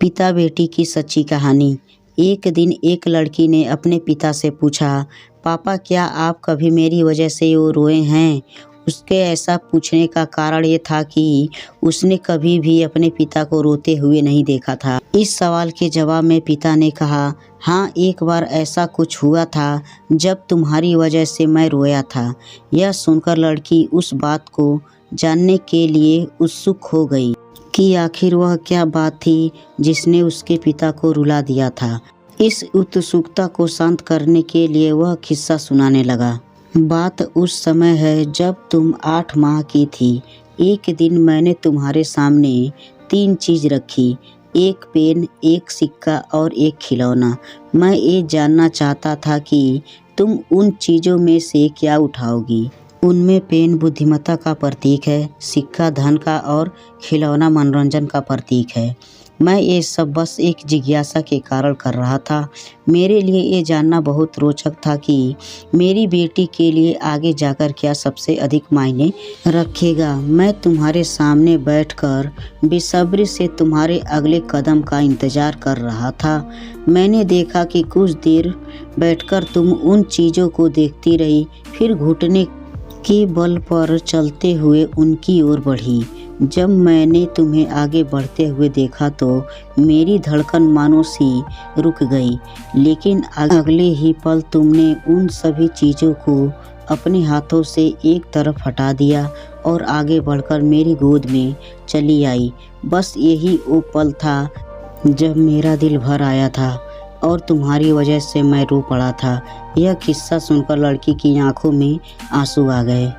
पिता बेटी की सच्ची कहानी। एक दिन एक लड़की ने अपने पिता से पूछा, पापा क्या आप कभी मेरी वजह से रोए हैं? उसके ऐसा पूछने का कारण ये था कि उसने कभी भी अपने पिता को रोते हुए नहीं देखा था। इस सवाल के जवाब में पिता ने कहा, हाँ, एक बार ऐसा कुछ हुआ था जब तुम्हारी वजह से मैं रोया था। यह सुनकर लड़की उस बात को जानने के लिए उत्सुक हो गई कि आखिर वह क्या बात थी जिसने उसके पिता को रुला दिया था। इस उत्सुकता को शांत करने के लिए वह किस्सा सुनाने लगा। बात उस समय है जब तुम 8 माह की थी। एक दिन मैंने तुम्हारे सामने 3 चीज़ रखी, एक पेन, एक सिक्का और एक खिलौना। मैं ये जानना चाहता था कि तुम उन चीज़ों में से क्या उठाओगी। उनमें पेन बुद्धिमत्ता का प्रतीक है, सिक्का धन का और खिलौना मनोरंजन का प्रतीक है। मैं ये सब बस एक जिज्ञासा के कारण कर रहा था। मेरे लिए ये जानना बहुत रोचक था कि मेरी बेटी के लिए आगे जाकर क्या सबसे अधिक मायने रखेगा। मैं तुम्हारे सामने बैठकर बेसब्री से तुम्हारे अगले कदम का इंतज़ार कर रहा था। मैंने देखा कि कुछ देर बैठकर तुम उन चीज़ों को देखती रही, फिर घुटने के बल पर चलते हुए उनकी ओर बढ़ी। जब मैंने तुम्हें आगे बढ़ते हुए देखा तो मेरी धड़कन मानो सी रुक गई, लेकिन अगले ही पल तुमने उन सभी चीज़ों को अपने हाथों से एक तरफ हटा दिया और आगे बढ़कर मेरी गोद में चली आई। बस यही वो पल था जब मेरा दिल भर आया था और तुम्हारी वजह से मैं रो पड़ा था। यह किस्सा सुनकर लड़की की आंखों में आंसू आ गए।